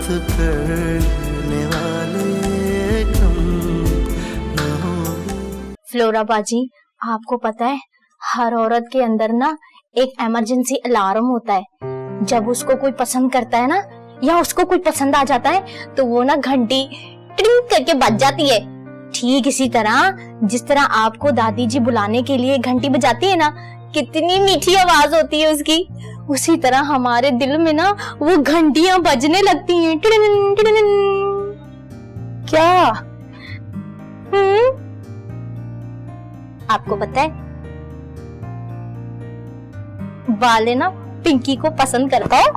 साथ करने वाले कम न होंगे। फ्लोरा बाजी, आपको पता है हर औरत के अंदर ना एक इमरजेंसी अलार्म होता है। जब उसको कोई पसंद करता है ना या उसको कोई पसंद आ जाता है तो वो ना घंटी टिंग करके बज जाती है। ठीक इसी तरह जिस तरह आपको दादी जी बुलाने के लिए घंटी बजाती है ना, कितनी मीठी आवाज होती है उसकी, उसी तरह हमारे दिल में ना वो घंटियां बजने लगती हैं। टिड़िन, टिड़िन। क्या? आपको पता है वाले ना पिंकी को पसंद करता है।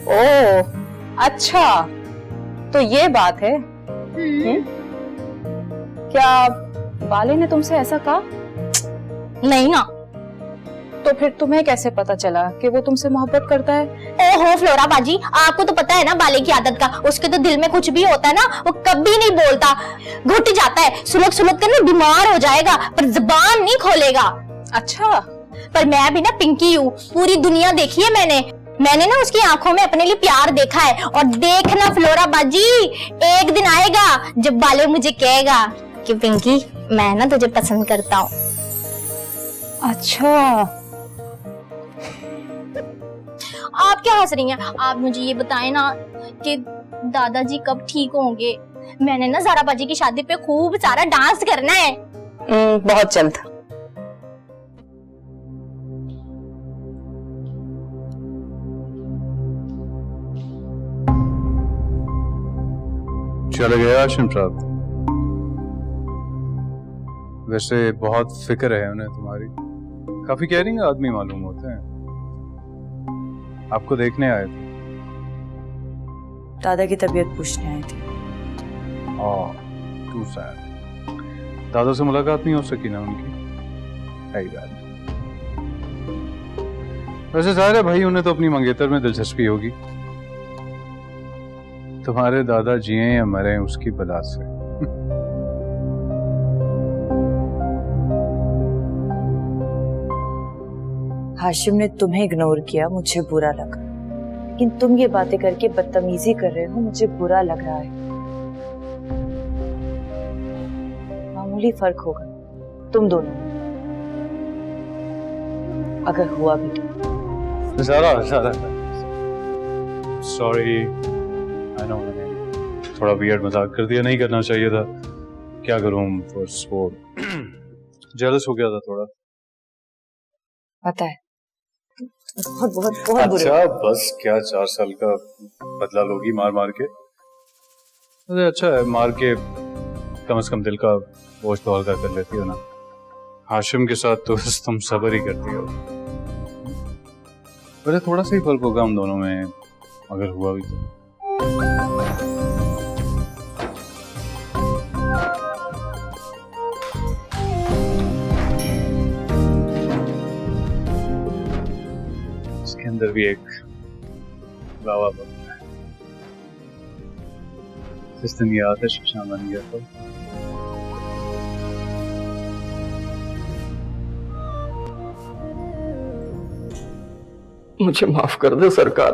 ओह अच्छा, तो ये बात है। क्या वाले ने तुमसे ऐसा कहा? नहीं ना। तो फिर तुम्हें कैसे पता चला कि वो तुमसे मोहब्बत करता है? ओहो फ्लोरा बाजी, आपको तो पता है ना बाले की आदत का। उसके तो दिल में कुछ भी होता है ना वो कभी नहीं बोलता, घुट जाता है, सुलग सुलग कर ना बीमार हो जाएगा पर जुबान नहीं खोलेगा। अच्छा, पर मैं भी ना पिंकी हूँ, पूरी दुनिया देखी है मैंने ना उसकी आंखों में अपने लिए प्यार देखा है। और देखना फ्लोरा बाजी, एक दिन आएगा जब बाले मुझे कहेगा कि पिंकी मैं ना तुझे पसंद करता हूँ। अच्छा। आप क्या हंस रही हैं? आप मुझे ये बताएं ना कि दादाजी कब ठीक होंगे? मैंने ना ज़ारा बाजी की शादी पे खूब सारा डांस करना है। बहुत जल्द। चले गए आशिम साहब। वैसे बहुत फिक्र है उन्हें तुम्हारी, काफी केयरिंग आदमी मालूम होते हैं। आपको देखने आए थे। दादा की तबीयत पूछने आई थी। Too sad. दादा से मुलाकात नहीं हो सकी ना उनकी? है बात। वैसे जाहिर है भाई उन्हें तो अपनी मंगेतर में दिलचस्पी होगी। तुम्हारे दादा जिए या मरे उसकी बला से। हाशिम ने तुम्हें इग्नोर किया, मुझे बुरा लगा, लेकिन तुम ये बातें करके बदतमीजी कर रहे हो, मुझे बुरा लग रहा है। मामूली फर्क होगा तुम दोनों में, अगर हुआ भी तो। सॉरी, आई नो मैंने थोड़ा वियर्ड मजाक कर दिया, नहीं करना चाहिए था। क्या करूं, वो जेलस हो गया था थोड़ा। पता है, बहुत बहुत बहुत बुरे। अच्छा बस क्या 4 साल का बदला लोगी मार मार के? अरे अच्छा है, मार के कम से कम दिल का बोझ तो हल्का कर लेती हो ना। हाशिम के साथ तो तुम सब्र ही करती हो। वैसे थोड़ा सा ही फर्क होगा हम दोनों में, अगर हुआ भी तो। इसके अंदर भी एक लावा बनता है। जिस दिन ये आतिश शाम बन गया तो मुझे माफ कर दे सरकार,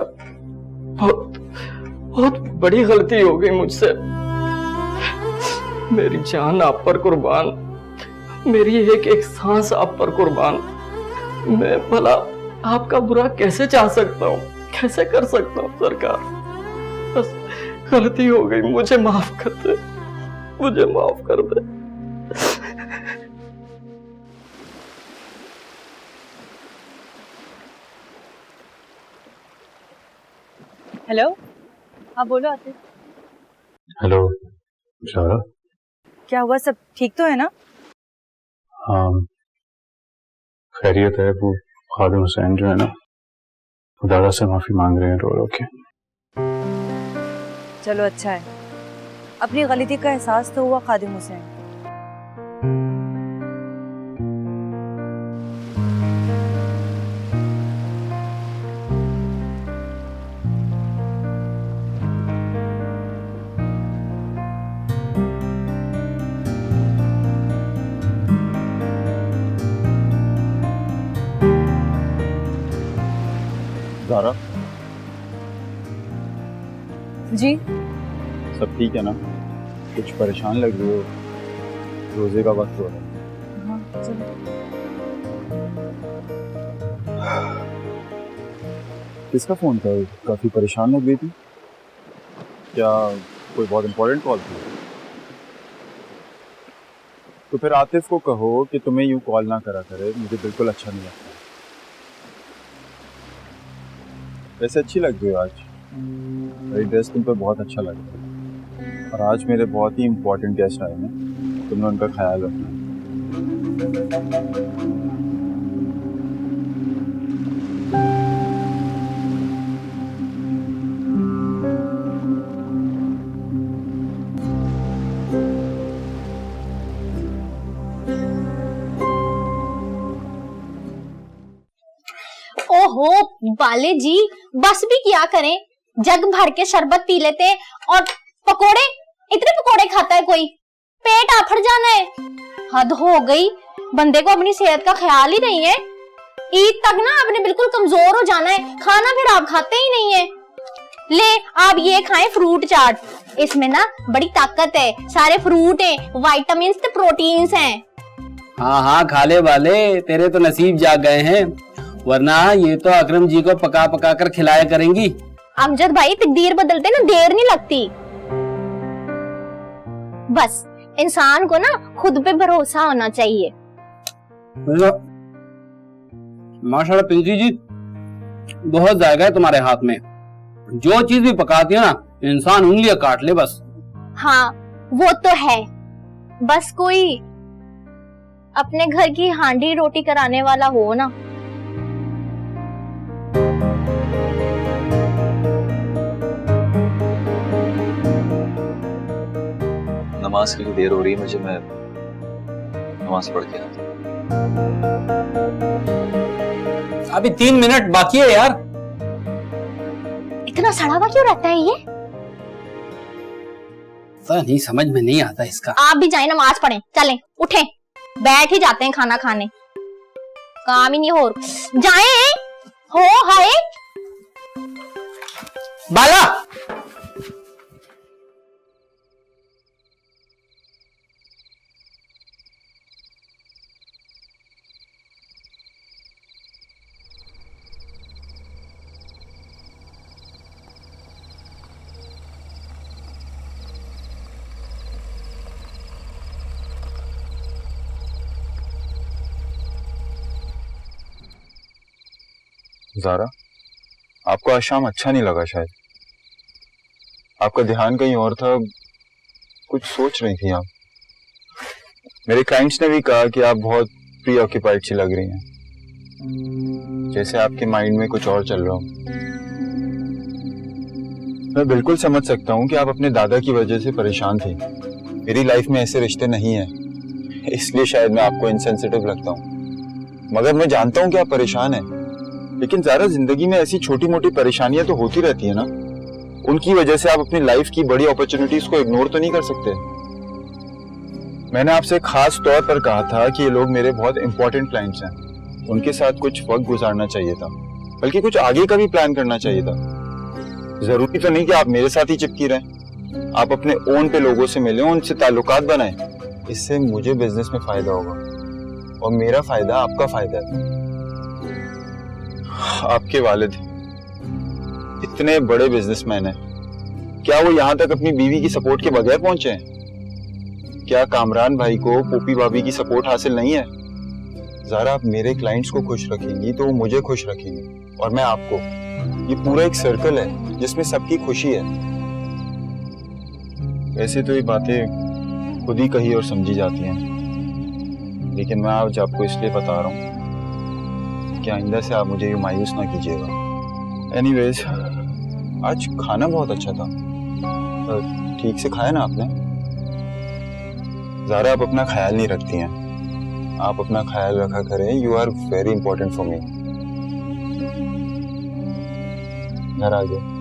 बहुत बहुत बड़ी गलती हो गई मुझसे। मेरी जान आप पर कुर्बान, मेरी एक एक सांस आप पर कुर्बान। मैं भला आपका बुरा कैसे चाह सकता हूँ, कैसे कर सकता हूँ सरकार? बस गलती हो गई, मुझे माफ कर दे, मुझे माफ कर दे। हेलो, हाँ बोलो आतिश। हेलो शारा, क्या हुआ, सब ठीक तो है ना? हाँ खैरियत है। वो खादिम हुसैन जो है ना, वो दादा से माफी मांग रहे हैं रो रो के। चलो अच्छा है, अपनी गलती का एहसास तो हुआ खादिम हुसैन। ज़ारा, जी सब ठीक है ना? कुछ परेशान लग रही हो, रोजे का वक्त हो रहा है। हाँ चलो। किसका फोन था? काफी परेशान लग रही थी। क्या कोई बहुत इंपॉर्टेंट कॉल थी? तो फिर आतिफ को कहो कि तुम्हें यूं कॉल ना करा करे, मुझे बिल्कुल अच्छा नहीं लगता। वैसे अच्छी लग रही हो आज, मेरी ड्रेस तुम पे बहुत अच्छा लग रहा है। और आज मेरे बहुत ही इंपॉर्टेंट गेस्ट आए हैं, तुमने उनका ख्याल रखना। ओहो बाले जी, बस भी क्या करें, जग भर के शरबत पी लेते हैं और पकोड़े, इतने पकोड़े खाता है कोई? पेट आफड़ जाना है। हद हो गई, बंदे को अपनी सेहत का ख्याल ही नहीं है। ईद तक ना आपने बिल्कुल कमजोर हो जाना है, खाना फिर आप खाते ही नहीं है। ले आप ये खाएं फ्रूट चाट, इसमें ना बड़ी ताकत है, सारे फ्रूट हैं, विटामिन्स ते प्रोटीन्स हैं। हाँ हाँ खाले वाले, तेरे तो नसीब जाग गए हैं, वरना ये तो अकरम जी को पका पका कर खिलाया करेंगी। अमजद भाई, तकदीर बदलते ना देर नहीं लगती। बस इंसान को ना खुद पे भरोसा होना चाहिए। माशाल्लाह पिंकी जी, बहुत जायका है तुम्हारे हाथ में। जो चीज भी पकाती है ना, इंसान उंगलियां काट ले बस। हाँ वो तो है, बस कोई अपने घर की हांडी रोटी कराने वाला हो ना। नमाज के लिए देर हो रही है मुझे, मैं नमाज पढ़ के आता हूं। अभी 3 मिनट बाकी है यार। इतना सड़ा हुआ क्यों रहता है ये? पता नहीं, समझ में नहीं आता इसका। आप भी जाए नमाज पढ़ें, चलें उठें, बैठ ही जाते हैं खाना खाने, काम ही नहीं हो। जाएं हो हाय बाला। ज़ारा, आपको आज शाम अच्छा नहीं लगा शायद। आपका ध्यान कहीं और था, कुछ सोच रही थी आप। मेरे क्लाइंट्स ने भी कहा कि आप बहुत प्री ऑक्यूपाइड सी लग रही हैं, जैसे आपके माइंड में कुछ और चल रहा हो। मैं बिल्कुल समझ सकता हूँ कि आप अपने दादा की वजह से परेशान थी। मेरी लाइफ में ऐसे रिश्ते नहीं है, इसलिए शायद मैं आपको इनसेंसिटिव लगता हूँ। मगर मैं जानता हूँ कि आप परेशान हैं, लेकिन ज़ारा जिंदगी में ऐसी छोटी मोटी परेशानियां तो होती रहती है ना। उनकी वजह से आप अपनी लाइफ की बड़ी अपॉर्चुनिटीज को इग्नोर तो नहीं कर सकते। मैंने आपसे खास तौर पर कहा था कि ये लोग मेरे बहुत इंपॉर्टेंट क्लाइंट्स हैं, उनके साथ कुछ वक्त गुजारना चाहिए था, बल्कि कुछ आगे का भी प्लान करना चाहिए था। जरूरी तो नहीं कि आप मेरे साथ ही चिपकी रहें, आप अपने ओन पे लोगों से मिलें, उनसे ताल्लुकात बनाएं। इससे मुझे बिजनेस में फायदा होगा और मेरा फायदा आपका फायदा है। आपके वालिद इतने बड़े बिजनेसमैन हैं, क्या वो यहाँ तक अपनी बीवी की सपोर्ट के बगैर पहुंचे हैं? क्या कामरान भाई को पोपी भाभी की सपोर्ट हासिल नहीं है? ज़ारा, आप मेरे क्लाइंट्स को खुश रखेंगी तो वो मुझे खुश रखेंगे और मैं आपको। ये पूरा एक सर्कल है जिसमें सबकी खुशी है। वैसे तो ये बातें खुद ही कही और समझी जाती हैं, लेकिन मैं आज आपको इसलिए बता रहा हूँ कि आइंदा से आप मुझे ये मायूस ना कीजिएगा। एनीवेज, आज खाना बहुत अच्छा था, ठीक से खाया ना आपने? ज़ारा, आप अपना ख्याल नहीं रखती हैं, आप अपना ख्याल रखा करें। You are very important for me. घर आ जाओ।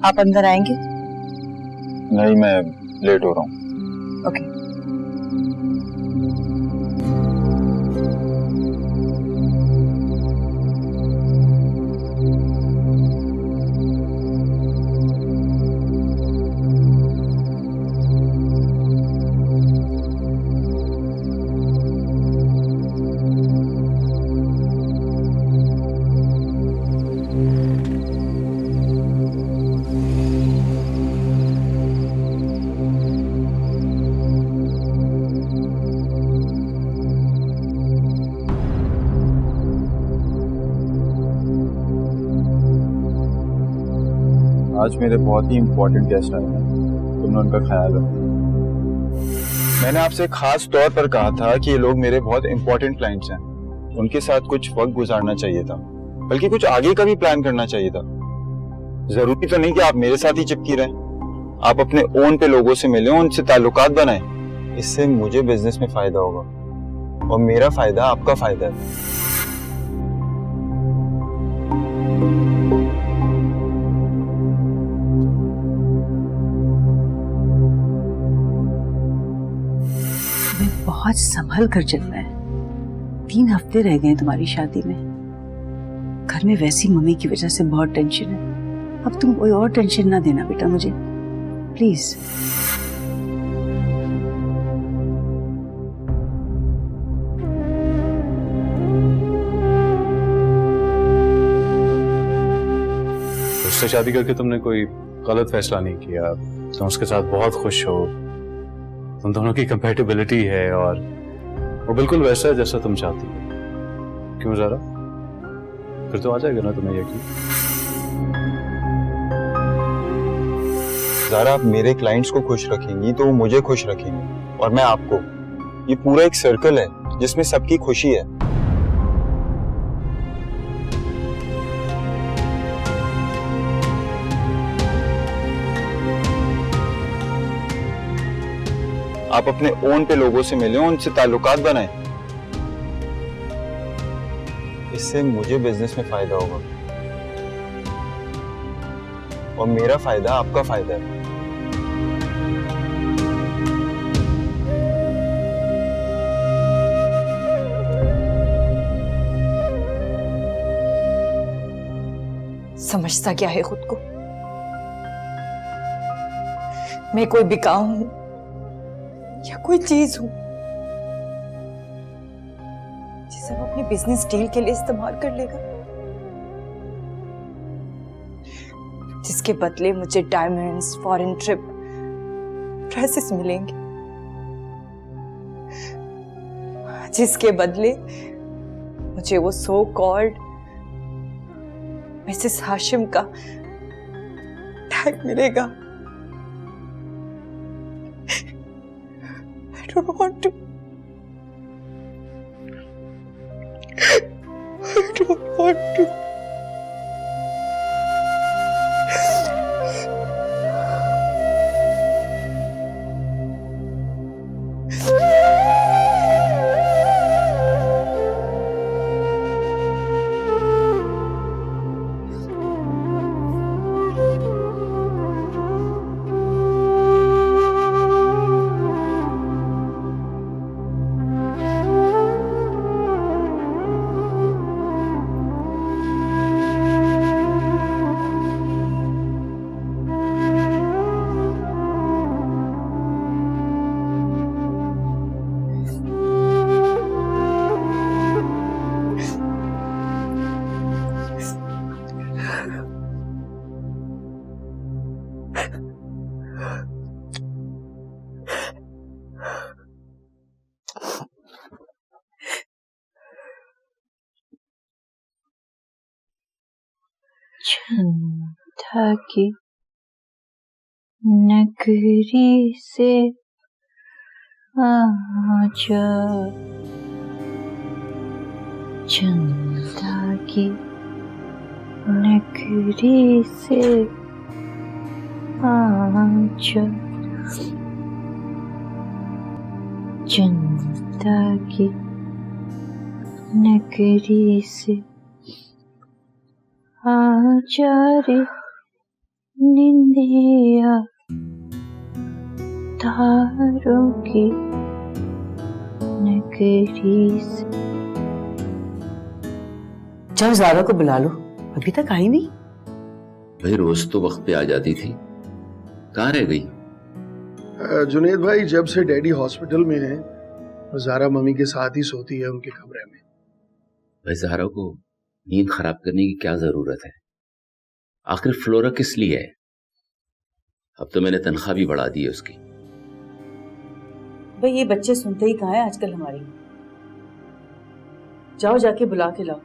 आप अंदर आएंगे? नहीं, मैं लेट हो रहा हूँ। ओके। आज मेरे बहुत ही इम्पोर्टेंट गेस्ट आए हैं, तुमने उनका ख्याल रखना। मैंने आपसे खास तौर पर कहा था कि ये लोग मेरे बहुत इम्पोर्टेंट क्लाइंट्स हैं, उनके साथ कुछ वक्त गुजारना चाहिए था, बल्कि कुछ आगे का भी प्लान करना चाहिए था। जरूरी तो नहीं कि आप मेरे साथ ही चिपकी रहें, आप अपने ओन पे लोगों से मिलें, उनसे ताल्लुकात बनाएं। इससे मुझे बिजनेस में फायदा होगा और मेरा फायदा आपका फायदा है। बहुत संभल कर चलना है। 3 हफ्ते रह गए तुम्हारी शादी में। घर में वैसी मम्मी की वजह से बहुत टेंशन है। अब तुम कोई और टेंशन ना देना बेटा मुझे, प्लीज। उससे शादी करके तुमने कोई गलत फैसला नहीं किया। तुम उसके साथ बहुत खुश हो, तुम दोनों की कंपैटिबिलिटी है और वो बिल्कुल वैसा है जैसा तुम चाहती हो। क्यों ज़ारा? फिर तो आ जाएगा ना तुम्हें यकीन। ज़ारा, आप मेरे क्लाइंट्स को खुश रखेंगी तो वो मुझे खुश रखेंगे और मैं आपको। ये पूरा एक सर्कल है जिसमें सबकी खुशी है। आप अपने ओन पे लोगों से मिलें, उनसे ताल्लुकात बनाएं। इससे मुझे बिजनेस में फायदा होगा और मेरा फायदा आपका फायदा है। समझता क्या है खुद को? मैं कोई बिकाऊ हूं या कोई चीज हूं जिसे वो अपनी बिजनेस डील के लिए इस्तेमाल कर लेगा, जिसके बदले मुझे डायमंड्स, फॉरेन ट्रिप, ड्रेसेस मिलेंगे, जिसके बदले मुझे वो सो कॉल्ड मिसेस हाशिम का टैग मिलेगा। I don't want to. I don't want to. छंता की नगरी से आजा, छंता की नगरी से आजा, चिंता की नगरी से आजा रे निंदिया, सितारों की नगरी से। जाओ ज़ारा को बुला लो, अभी तक आई नहीं। भाई रोज तो वक्त पे आ जाती थी, कहाँ रह गई? जुनेद भाई, जब से डैडी हॉस्पिटल में है ज़ारा मम्मी के साथ ही सोती है उनके कमरे में। भाई ज़ारा को नींद खराब करने की क्या जरूरत है? आखिर फ्लोरा किस लिए है? अब तो मैंने तनख्वाह भी बढ़ा दी है उसकी। भाई ये बच्चे सुनते ही कहाँ है आजकल हमारी। जाओ जाके बुला के लाओ।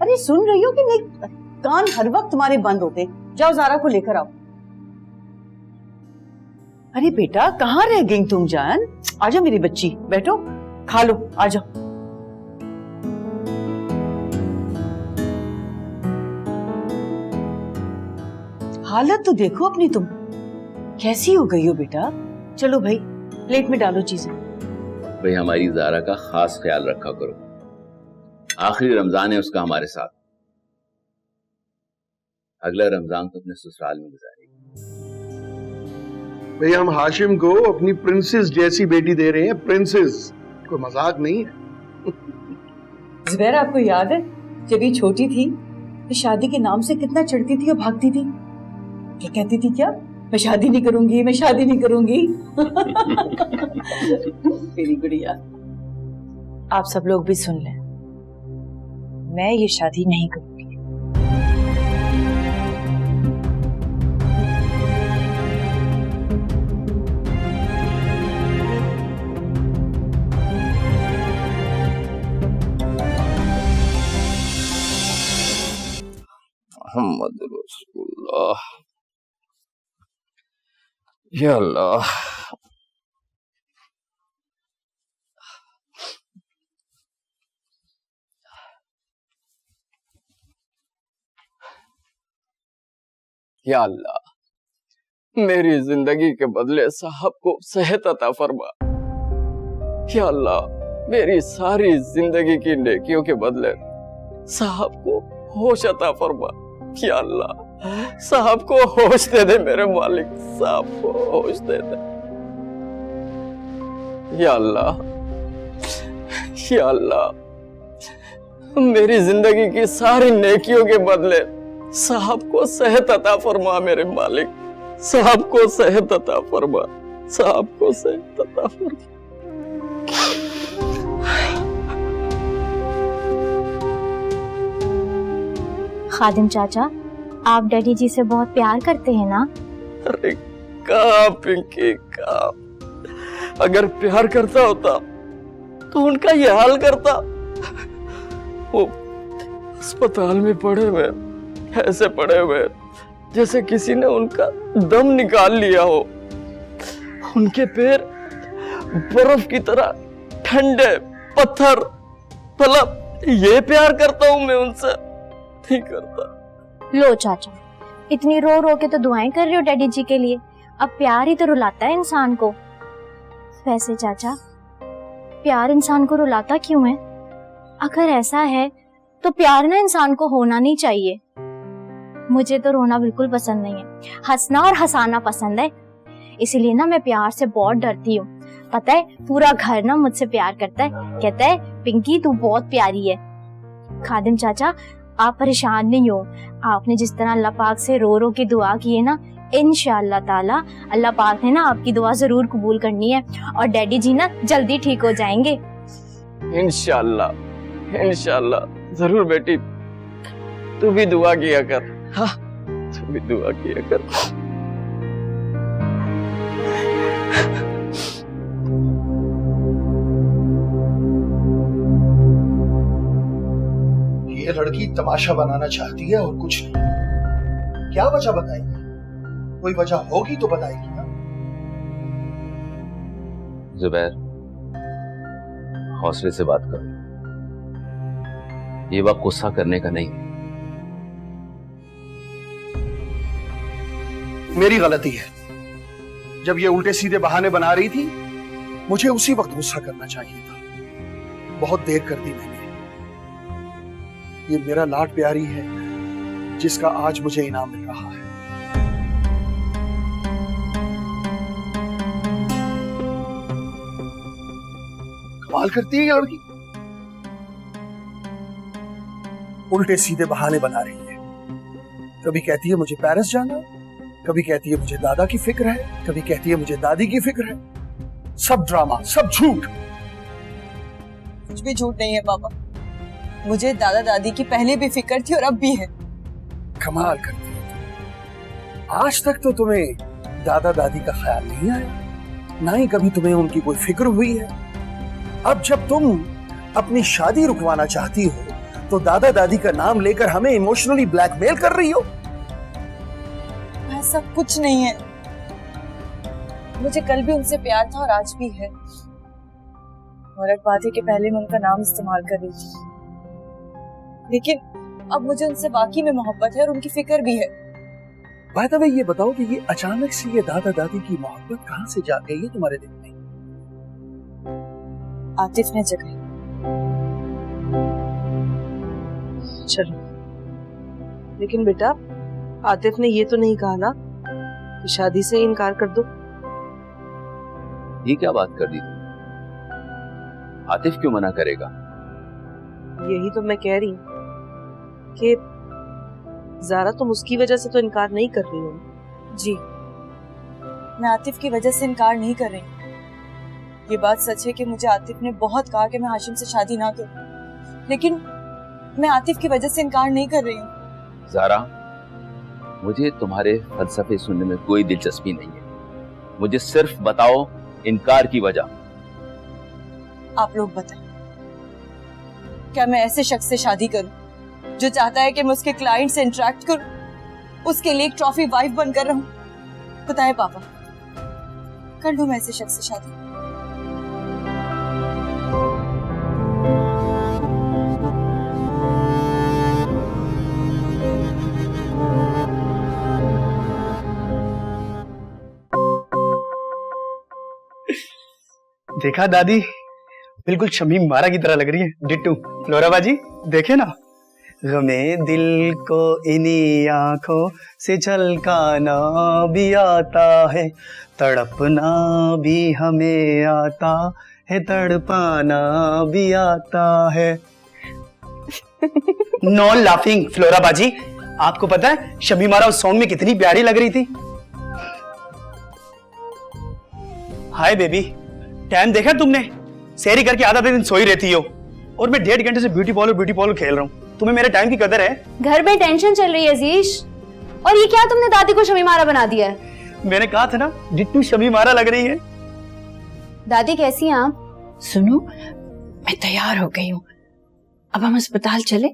अरे सुन रही हो कि नहीं? कान हर वक्त तुम्हारे बंद होते। जाओ ज़ारा को लेकर आओ। अरे बेटा कहाँ रह गई तुम जान? आजा मेरी बच्ची, बैठो खा लो, आजा। हालत तो देखो अपनी, तुम कैसी हो गई हो बेटा। चलो भाई प्लेट में डालो चीजें। भाई हमारी ज़ारा का खास ख्याल रखा करो, आखिरी रमजान है उसका हमारे साथ। अगला रमजान तो अपने ससुराल में गुजारेगी। भाई हम हाशिम को अपनी प्रिंसेस जैसी बेटी दे रहे हैं, प्रिंसेस, कोई मजाक नहीं है। ज़ुबैर आपको याद है जब ये छोटी थी तो शादी के नाम से कितना चिढ़ती थी और भागती थी? क्या कहती थी? क्या मैं शादी नहीं करूंगी, मैं शादी नहीं करूंगी। मेरी गुड़िया। आप सब लोग भी सुन लें, मैं ये शादी नहीं करूंगी। मोहम्मद रसूलुल्लाह। या अल्लाह, या अल्लाह मेरी जिंदगी के बदले साहब को सेहत अता फरमा। या अल्लाह मेरी सारी जिंदगी की नेकियों के बदले साहब को होश अता फरमा। या अल्लाह साहब को होश दे दे मेरे मालिक, साहब को होश दे दे। या अल्लाह, या अल्लाह मेरी जिंदगी की सारी नेकियों के बदले साहब को सेहत अता फरमा मेरे मालिक, साहब को सेहत अता फरमा, साहब को सेहत अता फरमा। खादिम चाचा, आप डैडी जी से बहुत प्यार करते हैं ना? अरे कहाँ पिंकी, कहाँ? अगर प्यार करता होता तो उनका ये हाल करता। वो अस्पताल में पड़े हुए, ऐसे पड़े हुए जैसे किसी ने उनका दम निकाल लिया हो। उनके पैर बर्फ की तरह ठंडे, पत्थर। भला ये प्यार करता हूं मैं उनसे? नहीं करता। लो चाचा, इतनी रो रो के तो दुआएं कर रहे हो डैडी जी के लिए, अब प्यार ही तो रुलाता है इंसान को। वैसे चाचा, प्यार इंसान को रुलाता क्यों है? अगर ऐसा है तो प्यार ना इंसान को होना नहीं चाहिए। मुझे तो रोना बिल्कुल पसंद नहीं है, हंसना और हंसाना पसंद है। इसीलिए ना मैं प्यार से बहुत डरती हूँ। पता है, पूरा घर ना मुझसे प्यार करता है, कहता है पिंकी तू बहुत प्यारी है। खादिम चाचा, आप परेशान नहीं हो। आपने जिस तरह अल्लाह पाक से रो रो के दुआ की है ना, इंशाअल्लाह ताला अल्लाह पाक ने ना आपकी दुआ जरूर कबूल करनी है और डैडी जी ना जल्दी ठीक हो जाएंगे। इंशाअल्लाह, इंशाअल्लाह जरूर बेटी, तू भी दुआ किया कर। हाँ, तू भी दुआ किया कर। ये लड़की तमाशा बनाना चाहती है और कुछ नहीं। क्या वजह बताएगी? कोई वजह होगी तो बताएगी ना। जुबैर, हौसले से बात करो, ये वक्त गुस्सा करने का नहीं। मेरी गलती है, जब ये उल्टे सीधे बहाने बना रही थी मुझे उसी वक्त गुस्सा करना चाहिए था। बहुत देर कर दी मैंने। ये मेरा लाड प्यारी है जिसका आज मुझे इनाम मिल रहा है। कमाल करती है ये लड़की, उल्टे सीधे बहाने बना रही है। कभी कहती है मुझे पेरिस जाना, कभी कहती है मुझे दादा की फिक्र है, कभी कहती है मुझे दादी की फिक्र है। सब ड्रामा, सब झूठ। कुछ भी झूठ नहीं है पापा, मुझे दादा दादी की पहले भी फिक्र थी और अब भी है। कमाल करती है। आज तक तो तुम्हें दादा दादी का ख्याल नहीं आया, ना ही कभी तुम्हें उनकी कोई फिक्र हुई है। अब जब तुम अपनी शादी रुकवाना चाहती हो तो दादा दादी का नाम लेकर हमें इमोशनली ब्लैकमेल कर रही हो। ऐसा कुछ नहीं है, मुझे कल भी उनसे प्यार था और आज भी है। और एक बात है कि पहले मैं उनका नाम इस्तेमाल कर रही थी, लेकिन अब मुझे उनसे वाकई में मोहब्बत है और उनकी फिक्र भी है। बाय द वे ये बताओ कि ये अचानक से ये दादा दादी की मोहब्बत कहां से जाग गई है तुम्हारे दिल में? आतिफ ने जगाई। चलो, लेकिन बेटा आतिफ ने ये तो नहीं कहा ना कि शादी से इनकार कर दो। ये क्या बात कर दी तुम? आतिफ क्यों मना करेगा? यही तो मैं कह रही हूँ कि ज़ारा तुम उसकी वजह से तो इनकार नहीं कर रही हो। जी, मैं आतिफ की वजह से इनकार नहीं कर रही। ये बात सच है कि मुझे आतिफ ने बहुत कहा कि मैं हाशिम से शादी ना करूं, लेकिन मैं आतिफ की वजह से इनकार नहीं कर रही हूँ। ज़ारा, मुझे तुम्हारे फलसफे सुनने में कोई दिलचस्पी नहीं है। मुझे सिर्फ बताओ इनकार की वजह। आप लोग बताएं, क्या मैं ऐसे शख्स से शादी करूं जो चाहता है कि मैं उसके क्लाइंट से इंटरेक्ट करूं, उसके लिए एक ट्रॉफी वाइफ बनकर रहूं? बताएं पापा, कर लूं मैं ऐसे शख्स से शादी? देखा दादी, बिल्कुल शमीम मारा की तरह लग रही है, डिट्टू। फ्लोरा बाजी देखे ना, गमे दिल को इन्हीं आंखों से झलकाना भी आता है, तड़पना भी हमें आता है, तड़पाना भी आता है। नो लाफिंग फ्लोरा बाजी, आपको पता है शमीम मारा उस सॉन्ग में कितनी प्यारी लग रही थी। हाय बेबी, टाइम देखा तुमने? सेरी करके आधा दिन सोई रहती हो और मैं 1.5 घंटे से ब्यूटी पार्लर खेल रहा हूँ। तुम्हें मेरे टाइम की कदर है? घर में टेंशन चल रही है अजीज, और ये क्या तुमने दादी को शमीमारा बना दिया है? मैंने कहा था ना डिट्टू शमीमारा लग रही है। दादी कैसी हैं आप? सुनो, मैं तैयार हो गई हूँ, अब हम अस्पताल चले?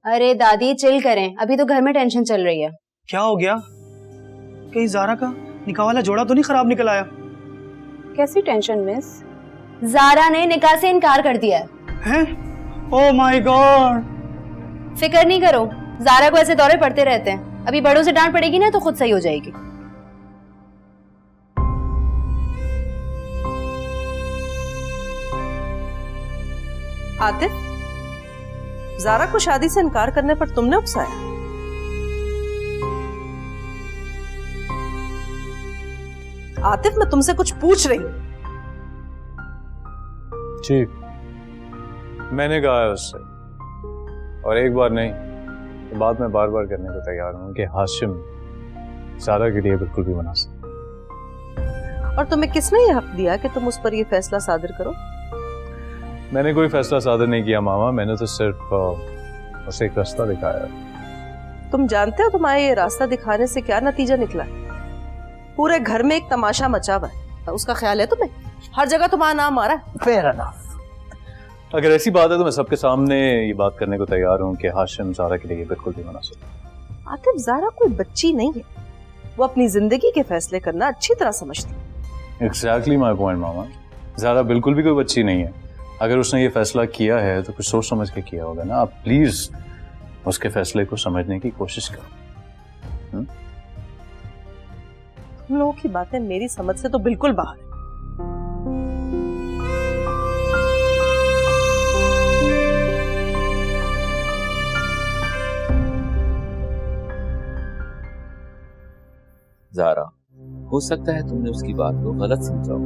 अरे दादी चिल करें, अभी तो घर में टेंशन चल रही है। क्या हो गया? कहीं ज़ारा का निकाह वाला जोड़ा तो नहीं खराब निकल आया? कैसी टेंशन मिस? ज़ारा ने निकाह से इनकार कर दिया है। Oh my God. फिक्र नहीं करो, ज़ारा को ऐसे दौरे पड़ते रहते हैं, अभी बड़ों से डांट पड़ेगी ना तो खुद सही हो जाएगी। आतिफ, ज़ारा को शादी से इनकार करने पर तुमने उकसाया? आतिफ, मैं तुमसे कुछ पूछ रही हूँ। जी, मैंने कहा है उससे, और एक बार नहीं, ये बात मैं बार बार करने को तैयार हूँ कि हाशिम ज़ारा के लिए बिल्कुल भी मना सकता। और तुम्हें किसने ये हक दिया कि तुम उस पर ये फैसला सादिर करो? मैंने कोई फैसला सादर नहीं किया मामा, मैंने तो सिर्फ उसे एक रास्ता दिखाया। तुम जानते हो तुम्हारे ये रास्ता दिखाने से क्या नतीजा निकला? पूरे घर में एक तमाशा मचा हुआ है, उसका ख्याल है तुम्हें? हर जगह तुम्हारा नाम आ रहा है। Fair enough. अगर ऐसी बात है तो मैं सबके सामने ये बात करने को तैयार हूँ कि हाशिम ज़ारा के लिए बिल्कुल भी मना सकता। आतिफ, ज़ारा कोई बच्ची नहीं है, वो अपनी जिंदगी के फैसले करना अच्छी तरह समझती है। Exactly my point, मामा। ज़ारा बिल्कुल भी कोई बच्ची नहीं है। अगर उसने ये फैसला किया है तो कुछ सोच समझ के किया होगा ना। आप प्लीज उसके फैसले को समझने की कोशिश करो। तुम लोगों की बातें मेरी समझ से तो बिल्कुल बाहर है। ज़ारा, हो सकता है तुमने उसकी बात को गलत समझा हो।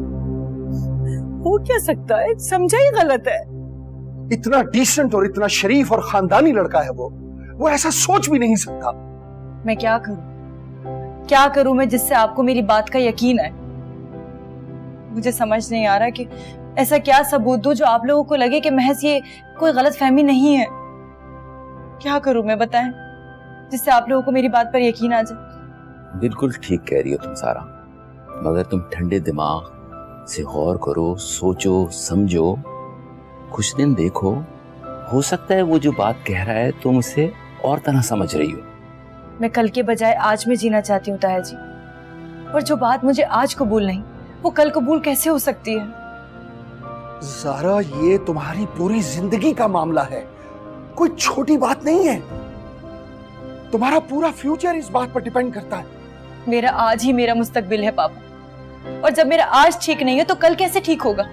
हो क्या सकता है, समझा ही गलत है। इतना डिसेंट और इतना शरीफ और खानदानी लड़का है वो ऐसा सोच भी नहीं सकता। मैं क्या करूं मैं जिससे आपको मेरी बात का यकीन है। मुझे समझ नहीं आ रहा कि ऐसा क्या सबूत दूं जो आप लोगों को लगे कि महज ये कोई गलतफहमी नहीं है। क्या करूं मैं, बताएं, जिससे आप लोगों को मेरी बात पर यकीन आ जाए। बिल्कुल ठीक कह रही हो तुम सारा, मगर तुम ठंडे दिमाग से गौर करो, सोचो समझो, कुछ दिन देखो, हो सकता है वो जो बात कह रहा है तुम उसे और तरह समझ रही हो। मैं कल के बजाय आज में जीना चाहती हूँ ताया जी, और जो बात मुझे आज कबूल नहीं वो कल कबूल कैसे हो सकती है? ज़ारा, ये तुम्हारी पूरी जिंदगी का मामला है, कोई छोटी बात नहीं है। तुम्हारा पूरा फ्यूचर इस बात पर डिपेंड करता है। मेरा आज ही मेरा मुस्तकबिल है पापा, और जब मेरा आज ठीक नहीं है तो कल कैसे ठीक होगा?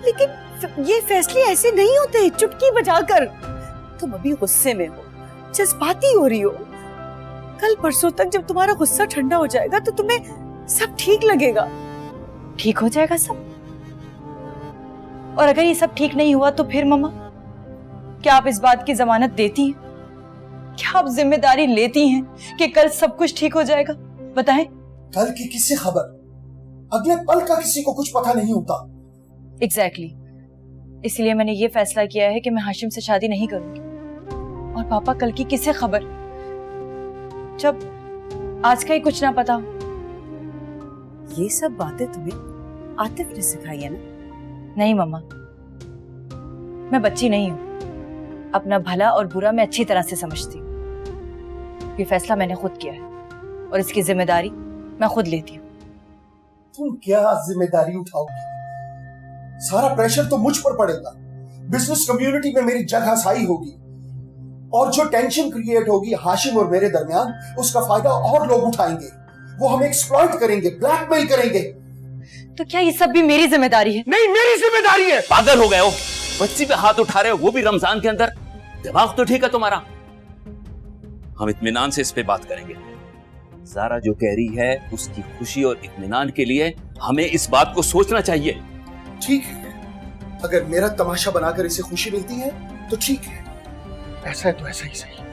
लेकिन ये फैसले ऐसे नहीं होते चुटकी बजाकर। तुम अभी गुस्से में हो, जज्बाती हो रही हो। कल परसों तक जब तुम्हारा गुस्सा ठंडा हो जाएगा तो तुम्हें सब ठीक लगेगा। ठीक हो जाएगा सब? और अगर ये सब ठीक नहीं हुआ तो फिर मम्मा, क्या आप इस बात की जमानत देती हैं? क्या आप जिम्मेदारी लेती हैं कि कल सब कुछ ठीक हो जाएगा? बताएं। कल की किसी खबर, अगले पल का किसी को कुछ पता नहीं होता। एग्जैक्टली, इसलिए मैंने ये फैसला किया है कि मैं हाशिम से शादी नहीं करूंगी। और पापा, कल की किसे खबर, जब आज का ही कुछ ना पता। ये सब बातें तुम्हें आतिफ ने सिखाई है ना? नहीं मम्मा, मैं बच्ची नहीं हूं। अपना भला और बुरा मैं अच्छी तरह से समझती हूँ। ये फैसला मैंने खुद किया है और इसकी जिम्मेदारी मैं खुद लेती हूँ। तुम क्या जिम्मेदारी उठाओगी? सारा प्रेशर तो मुझ पर पड़ेगा। बिजनेस कम्युनिटी में मेरी जगहसाई होगी, और जो टेंशन क्रिएट होगी हाशिम और मेरे दरमियान, उसका फायदा और लोग उठाएंगे। वो हमें एक्सप्लॉइट करेंगे, ब्लैकमेल करेंगे। तो क्या ये सब भी मेरी जिम्मेदारी है? नहीं, मेरी जिम्मेदारी है। पागल हो गए हो? बच्ची पे हाथ उठा रहे हो, वो भी रमजान के अंदर? दिमाग तो ठीक है तुम्हारा? हम इत्मीनान से इस पे बात करेंगे। ज़ारा जो कह रही है उसकी खुशी और इत्मीनान के लिए हमें इस बात को सोचना चाहिए। ठीक है, अगर मेरा तमाशा बनाकर इसे खुशी मिलती है तो ठीक है, ऐसा है तो ऐसा ही सही।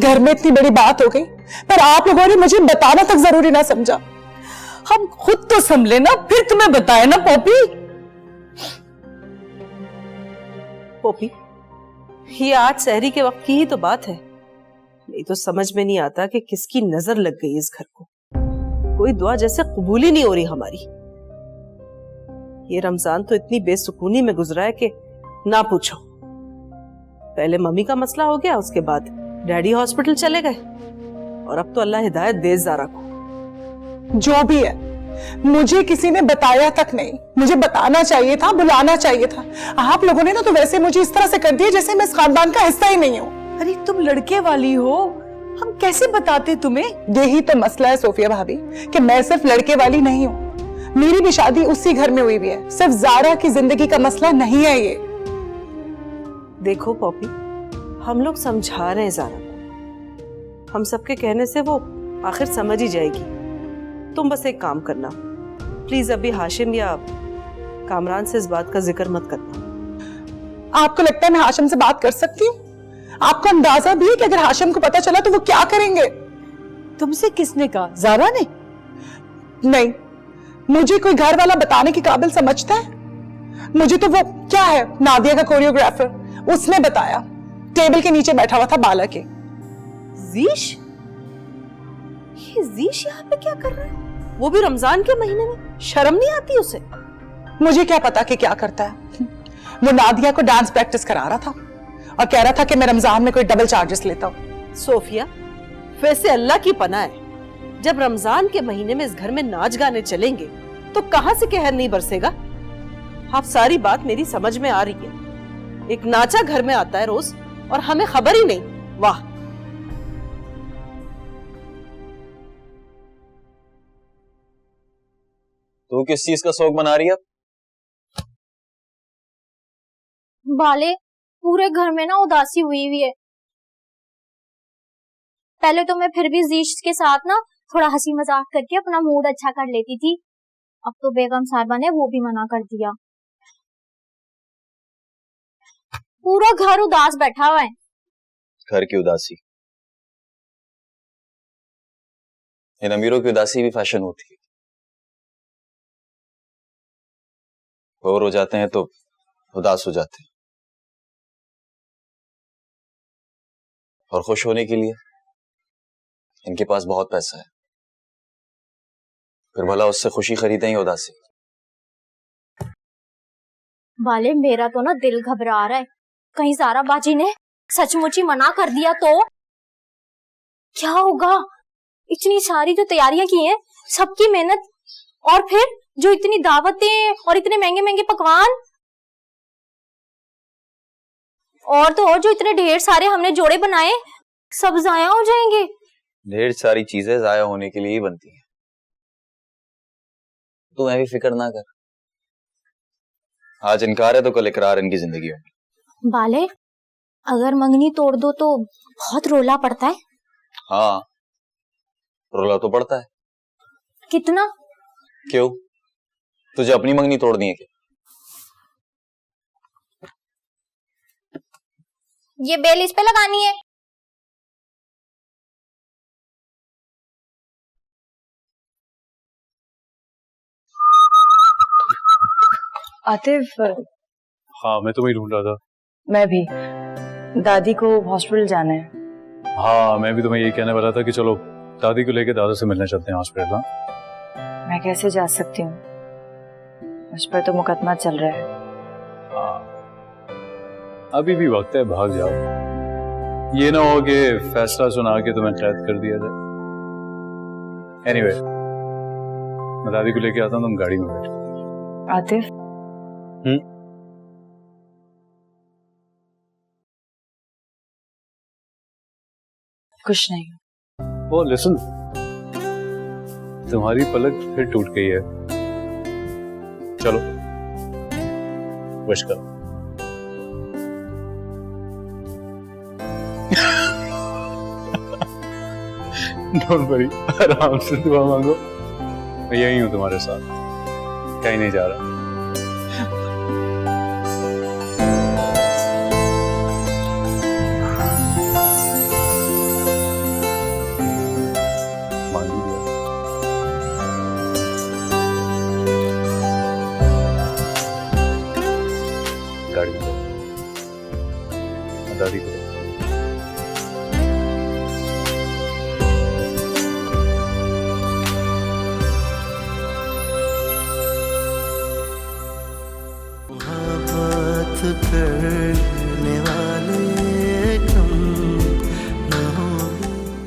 घर में इतनी बड़ी बात हो गई, पर आप लोगों ने मुझे बताना तक जरूरी ना समझा। हम खुद तो संभले ना, फिर तुम्हें बताए ना पॉपी। पॉपी, ये आज सहरी के वक्त की ही तो बात है। नहीं तो समझ में नहीं आता कि किसकी नजर लग गई इस घर को। कोई दुआ जैसे कबूल ही नहीं हो रही हमारी। ये रमजान तो इतनी बेसुकूनी में गुजरा है कि ना पूछो। पहले मम्मी का मसला हो गया, उसके बाद डैडी हॉस्पिटल चले गए, और अब तो अल्लाह हिदायत दे ज़ारा को। जो भी है, मुझे किसी ने बताया तक नहीं। मुझे बताना चाहिए था, बुलाना चाहिए था। आप लोगों ने ना तो वैसे मुझे इस तरह से कर दिया जैसे मैं इस खानदान का हिस्सा ही नहीं हूँ। अरे तुम लड़के वाली हो, हम कैसे बताते तुम्हें? यही तो मसला है सोफिया भाभी कि मैं सिर्फ लड़के वाली नहीं हूँ। मेरी भी शादी उसी घर में हुई भी है। सिर्फ ज़ारा की जिंदगी का मसला नहीं है ये। देखो पॉपी, हम लोग समझा रहे हैं ज़ारा को। हम सबके कहने से वो आखिर समझ ही जाएगी। तुम बस एक काम करना, प्लीज अभी हाशिम या कामरान से इस बात का जिक्र मत करना। आपको लगता है मैं हाशिम से बात कर सकती हूँ? आपको अंदाजा भी है कि अगर हाशिम को पता चला तो वो क्या करेंगे? तुमसे किसने कहा? ज़ारा ने? नहीं, मुझे कोई घर वाला बताने के काबिल समझता है? मुझे तो वो क्या है, नादिया का कोरियोग्राफर, उसने बताया। टेबल के नीचे बैठा हुआ था बाला के। जीश? ये जीश यहाँ पे क्या कर रहा है? वो भी रमजान के महीने में? शर्म नहीं आती उसे? मुझे क्या पता कि क्या करता है। वो नादिया को डांस प्रैक्टिस करा रहा था और कह रहा था कि मैं रमजान में कोई डबल चार्जेस लेता हूँ। सोफिया, वैसे अल्लाह की पनाह है, जब रमजान के महीने में इस घर में नाच गाने चलेंगे तो कहां से कहर नहीं बरसेगा। आप सारी बात मेरी समझ में आ रही है। एक नाचा घर में आता है रोज और हमें खबर ही नहीं। वाह। तो किस चीज का शौक मना रही है? बाले, पूरे घर में ना उदासी हुई हुई है। पहले तो मैं फिर भी जीश के साथ ना थोड़ा हंसी मजाक करके अपना मूड अच्छा कर लेती थी, अब तो बेगम साहिबा ने वो भी मना कर दिया। पूरा घर उदास बैठा हुआ है। घर की उदासी, इन अमीरों की उदासी भी फैशन होती है। बोर हो जाते हैं तो उदास हो जाते हैं, और खुश होने के लिए इनके पास बहुत पैसा है, फिर भला उससे खुशी खरीदें या उदासी। वाले मेरा तो ना दिल घबरा रहा है, कहीं सारा बाजी ने सचमुच ही मना कर दिया तो क्या होगा। इतनी सारी जो तैयारियां की हैं, सबकी मेहनत, और फिर जो इतनी दावतें और इतने महंगे महंगे पकवान, और तो और जो इतने ढेर सारे हमने जोड़े बनाए, सब जाया हो जाएंगे। ढेर सारी चीजें जाया होने के लिए ही बनती हैं, तू मैं भी फिक्र ना कर। आज इनकार है तो कल इकरार इनकी जिंदगी में। बाले, अगर मंगनी तोड़ दो तो बहुत रोला पड़ता है। हाँ, रोला तो पड़ता है। कितना? क्यों, तुझे अपनी मंगनी तोड़नी है क्या? ये बेल इस पे लगानी है। आतिफ, हाँ, मैं तुम्हें ढूंढ रहा था। मैं भी, दादी को हॉस्पिटल जाना है। हाँ, मैं भी तुम्हें यही कहने वाला था कि चलो दादी को लेके दादा से मिलने चलते हैं हॉस्पिटल। मैं कैसे जा सकती हूँ, उस पर तो मुकदमा चल रहा है। हाँ, अभी भी वक्त है, भाग जाओ, ये ना हो कि फैसला सुना के तुम्हें कैद कर दिया जाए। एनीवे, मैं दादी को लेके आता हूँ, तुम गाड़ी में बैठो। आतिफ, कुछ नहीं। ओ लिसन, तुम्हारी पलक फिर टूट गई है, चलो विश करो। डोंट वरी, आराम से दुआ मांगो, मैं यही हूं तुम्हारे साथ, कहीं नहीं जा रहा। गाड़ी में दादी को बात करने वाले